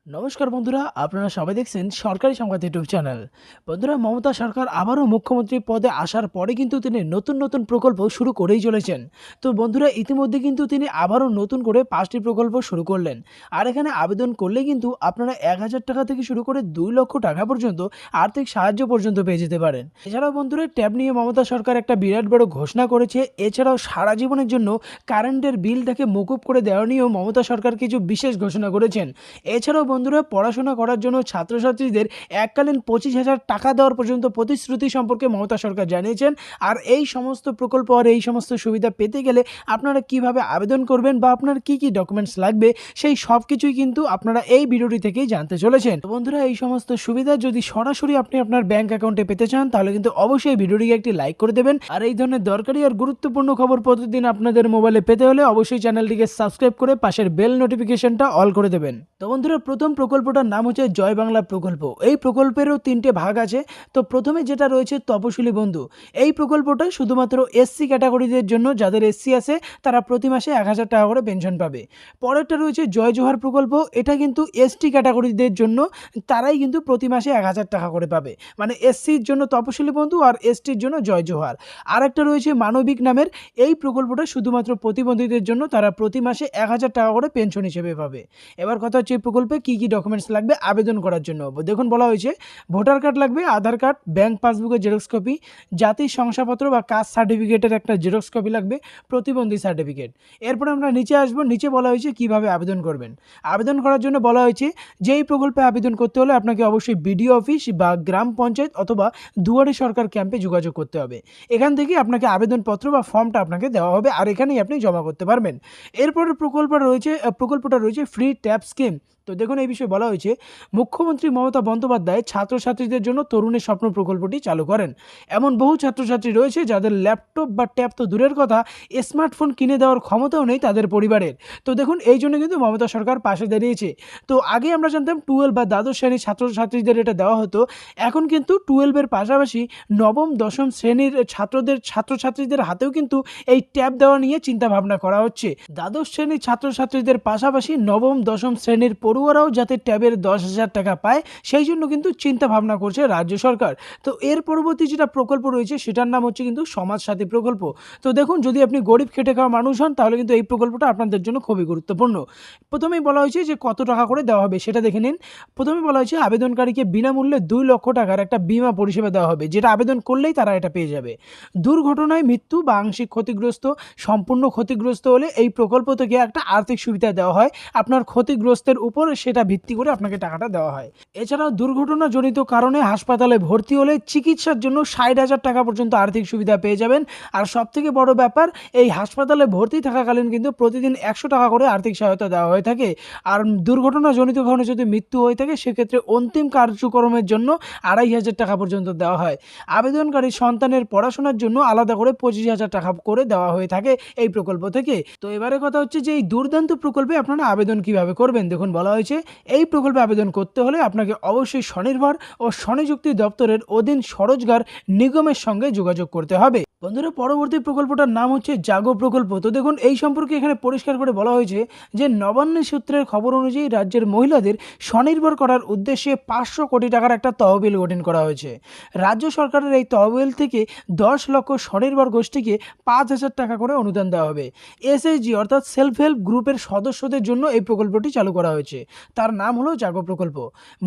নমস্কার বন্ধুরা, আপনারা সবাই দেখছেন সরকারি সংবাদ ইউটিউব চ্যানেল। বন্ধুরা, মমতা সরকার আবারও মুখ্যমন্ত্রী পদে আসার পরে কিন্তু তিনি নতুন নতুন প্রকল্প শুরু করেই চলেছেন। তো বন্ধুরা, ইতিমধ্যে কিন্তু তিনি আবারও নতুন করে 5টি প্রকল্প শুরু করলেন। আর এখানে আবেদন করলে কিন্তু আপনারা 1,000 টাকা থেকে শুরু করে 2 লক্ষ টাকা পর্যন্ত আর্থিক সাহায্য পর্যন্ত পেয়ে যেতে পারেন। এছাড়াও বন্ধুরা, ট্যাব নিয়ে মমতা সরকার একটা বিরাট বড় ঘোষণা করেছে। এছাড়াও সারা জীবনের জন্য কারেন্টের বিলটাকে মকুব করে দেওয়া নিয়েও মমতা সরকার কিছু বিশেষ ঘোষণা করেছেন। এছাড়াও বন্ধুরা, পড়াশোনা করার জন্য ছাত্রছাত্রীদের এককালীন 25,000 টাকা দেওয়ার পর্যন্ত প্রতিশ্রুতি সম্পর্কে মমতা সরকার জানিয়েছেন। আর এই সমস্ত প্রকল্প আর এই সমস্ত সুবিধা পেতে গেলে আপনারা কিভাবে আবেদন করবেন বা আপনার কি কি ডকুমেন্টস লাগবে, সেই সব কিছুই কিন্তু আপনারা এই ভিডিওটি থেকেই জানতে চলেছেন। তো বন্ধুরা, এই সমস্ত সুবিধা যদি সরাসরি আপনি আপনার ব্যাংক অ্যাকাউন্টে পেতে চান, তাহলে কিন্তু অবশ্যই ভিডিওটিকে একটি লাইক করে দেবেন। আর এই ধরনের দরকারি আর গুরুত্বপূর্ণ খবর প্রতিদিন আপনাদের মোবাইলে পেতে হলে অবশ্যই চ্যানেলটিকে সাবস্ক্রাইব করে পাশের বেল নোটিফিকেশনটা অল করে দেবেন। তো বন্ধুরা, প্রথম প্রকল্পটার নাম হচ্ছে জয় বাংলা প্রকল্প। এই প্রকল্পেরও 3টে ভাগ আছে। তো প্রথমে যেটা রয়েছে তপশিলি বন্ধু, এই প্রকল্পটা শুধুমাত্র এসসি ক্যাটাগরিদের জন্য। যাদের এসসি আছে তারা প্রতি মাসে 1,000 টাকা করে পেনশন পাবে। পরেরটা রয়েছে জয় জোহার প্রকল্প, এটা কিন্তু এসটি ক্যাটাগরিদের জন্য। তারাই কিন্তু প্রতি মাসে 1,000 টাকা করে পাবে। মানে এসসির জন্য তপশিলি বন্ধু আর এসটির জন্য জয় জোহার। আর একটা রয়েছে মানবিক নামের, এই প্রকল্পটা শুধুমাত্র প্রতিবন্ধীদের জন্য। তারা প্রতি মাসে 1,000 টাকা করে পেনশন হিসেবে পাবে। এবার কথা হচ্ছে, এই প্রকল্পে কী কী ডকুমেন্টস লাগবে আবেদন করার জন্য। দেখুন, বলা হয়েছে ভোটার কার্ড লাগবে, আধার কার্ড, ব্যাংক পাসবুকের জেরক্স কপি, জাতির শংসাপত্র বা কাস্ট সার্টিফিকেটের একটা জেরক্স কপি লাগবে, প্রতিবন্ধী সার্টিফিকেট। এরপর আমরা নিচে আসবো। নিচে বলা হয়েছে কিভাবে আবেদন করবেন। আবেদন করার জন্য বলা হয়েছে যে এই প্রকল্পে আবেদন করতে হলে আপনাকে অবশ্যই বিডিও অফিস বা গ্রাম পঞ্চায়েত অথবা দুয়ারে সরকার ক্যাম্পে যোগাযোগ করতে হবে। এখান থেকে আপনাকে আবেদনপত্র বা ফর্মটা আপনাকে দেওয়া হবে, আর এখানেই আপনি জমা করতে পারবেন। এরপরের প্রকল্পটা রয়েছে ফ্রি ট্যাব স্কিম। তো দেখুন, এই বিষয়ে বলা হয়েছে মুখ্যমন্ত্রী মমতা বন্দ্যোপাধ্যায় ছাত্রছাত্রীদের জন্য তরুণের স্বপ্ন প্রকল্পটি চালু করেন। এমন বহু ছাত্রছাত্রী রয়েছে যাদের ল্যাপটপ বা ট্যাব তো দূরের কথা, স্মার্টফোন কিনে দেওয়ার ক্ষমতাও নেই তাদের পরিবারের। তো দেখুন, এই জন্য কিন্তু মমতা সরকার পাশে দাঁড়িয়েছে। তো আগে আমরা জানতাম 12 বা দ্বাদশ শ্রেণীর ছাত্রছাত্রীদের এটা দেওয়া হতো। এখন কিন্তু 12-এর পাশাপাশি নবম দশম শ্রেণীর ছাত্রছাত্রীদের হাতেও কিন্তু এই ট্যাব দেওয়া নিয়ে চিন্তা ভাবনা করা হচ্ছে। দ্বাদশ শ্রেণীর ছাত্রছাত্রীদের পাশাপাশি নবম দশম শ্রেণীর পড়ুয়ারাও যাতে ট্যাবের 10,000 টাকা পায়, সেই জন্য কিন্তু চিন্তা ভাবনা করছে রাজ্য সরকার। তো এর পরবর্তী যেটা প্রকল্প রয়েছে সেটার নাম হচ্ছে কিন্তু সমাজ সাথী প্রকল্প। তো দেখুন, যদি আপনি গরিব খেটে খাওয়া মানুষ হন, তাহলে কিন্তু এই প্রকল্পটা আপনাদের জন্য খুবই গুরুত্বপূর্ণ। প্রথমেই বলা হয়েছে যে কত টাকা করে দেওয়া হবে সেটা দেখে নিন। প্রথমে বলা হয়েছে আবেদনকারীকে বিনামূল্যে 2 লক্ষ টাকার একটা বীমা পরিষেবা দেওয়া হবে, যেটা আবেদন করলেই তারা এটা পেয়ে যাবে। দুর্ঘটনায় মৃত্যু বা আংশিক ক্ষতিগ্রস্ত, সম্পূর্ণ ক্ষতিগ্রস্ত হলে এই প্রকল্প থেকে একটা আর্থিক সুবিধা দেওয়া হয়। আপনার ক্ষতিগ্রস্তের উপর সেটা ভিত্তি করে আপনাকে টাকাটা দেওয়া হয়। এছাড়াও দুর্ঘটনাজনিত কারণে হাসপাতালে ভর্তি হলে চিকিৎসার জন্য 60,000 টাকা পর্যন্ত আর্থিক সুবিধা পেয়ে যাবেন। আর সবথেকে বড় ব্যাপার, এই হাসপাতালে ভর্তি থাকাকালীন কিন্তু প্রতিদিন 100 টাকা করে আর্থিক সহায়তা দেওয়া হয়ে থাকে। আর দুর্ঘটনাজনিত কারণে যদি মৃত্যু হয়ে থাকে, সেক্ষেত্রে অন্তিম কার্যক্রমের জন্য 2,500 টাকা পর্যন্ত দেওয়া হয়। আবেদনকারী সন্তানের পড়াশোনার জন্য আলাদা করে 25,000 টাকা করে দেওয়া হয়ে থাকে এই প্রকল্প থেকে। তো এবারে কথা হচ্ছে যে এই দুর্দান্ত প্রকল্পে আপনারা আবেদন কিভাবে করবেন। দেখুন, বলা হয়েছে এই প্রকল্পে আবেদন করতে হলে আপনাকে অবশ্যই স্বনির্ভর ও স্বনিযুক্তি দপ্তরের অধীন স্বরোজগার নিগমের সঙ্গে যোগাযোগ করতে হবে। বন্ধুরা, পরবর্তী প্রকল্পটার নাম হচ্ছে জাগো প্রকল্প। তো দেখুন, এই সম্পর্কে এখানে পরিষ্কার করে বলা হয়েছে যে নবান্ন সূত্রের খবর অনুযায়ী রাজ্যের মহিলাদের স্বনির্ভর করার উদ্দেশ্যে 500 কোটি টাকার একটা তহবিল গঠন করা হয়েছে। রাজ্য সরকারের এই তহবিল থেকে 10 লক্ষ স্বনির্ভর গোষ্ঠীকে 5,000 টাকা করে অনুদান দেওয়া হবে। এসএইচজি অর্থাৎ সেলফ হেল্প গ্রুপের সদস্যদের জন্য এই প্রকল্পটি চালু করা হয়েছে। তার নাম হলো জাগো প্রকল্প।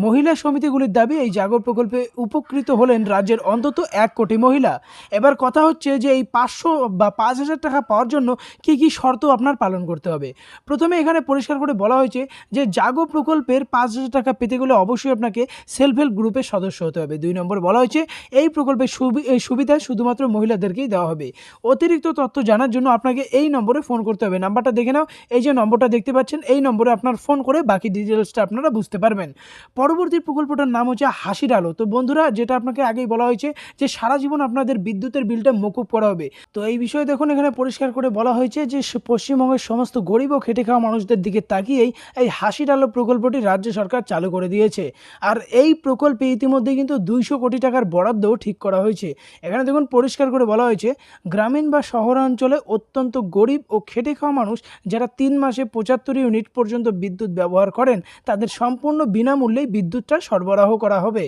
মহিলা সমিতিগুলির দাবি, এই জাগো প্রকল্পে উপকৃত হলেন রাজ্যের অন্তত 1 কোটি মহিলা। এবার কথা হচ্ছে যে এই 500 বা 5,000 টাকা পাওয়ার জন্য কি কি শর্ত আপনার পালন করতে হবে। প্রথমে এখানে পরিষ্কার করে বলা হয়েছে যে জাগো প্রকল্পের 5,000 টাকা পেতে গেলে অবশ্যই আপনাকে সেলফ হেল্প গ্রুপের সদস্য হতে হবে। 2 নম্বর বলা হয়েছে এই প্রকল্পের সুবিধা শুধুমাত্র মহিলাদেরকেই দেওয়া হবে। অতিরিক্ত তথ্য জানার জন্য আপনাকে এই নম্বরে ফোন করতে হবে। নাম্বারটা দেখে নাও, এই যে নম্বরটা দেখতে পাচ্ছেন, এই নম্বরে আপনার ফোন করে বাকি ডিটেলসটা আপনারা বুঝতে পারবেন। পরবর্তী প্রকল্পটার নাম হচ্ছে হাসির আলো। তো বন্ধুরা, যেটা আপনাকে আগেই বলা হয়েছে যে সারা জীবন আপনাদের বিদ্যুতের বিলটা মুকুব মওকুফ করা হবে। তো এই বিষয়ে দেখুন এখানে পরিষ্কার করে বলা হয়েছে যে পশ্চিমবঙ্গের সমস্ত গরিব ও খেটে খাওয়া মানুষদের দিকে তাকিয়েই এই হাসির আলো প্রকল্পটি রাজ্য সরকার চালু করে দিয়েছে। আর এই প্রকল্পে ইতিমধ্যে কিন্তু 200 কোটি টাকার বরাদ্দও ঠিক করা হয়েছে। এখানে দেখুন পরিষ্কার করে বলা হয়েছে, গ্রামীণ বা শহরাঞ্চলে অত্যন্ত গরিব ও খেটে খাওয়া মানুষ যারা 3 মাসে 75 ইউনিট পর্যন্ত বিদ্যুৎ ব্যবহার করেন, তাদের সম্পূর্ণ বিনামূল্যেই বিদ্যুৎটা সরবরাহ করা হবে।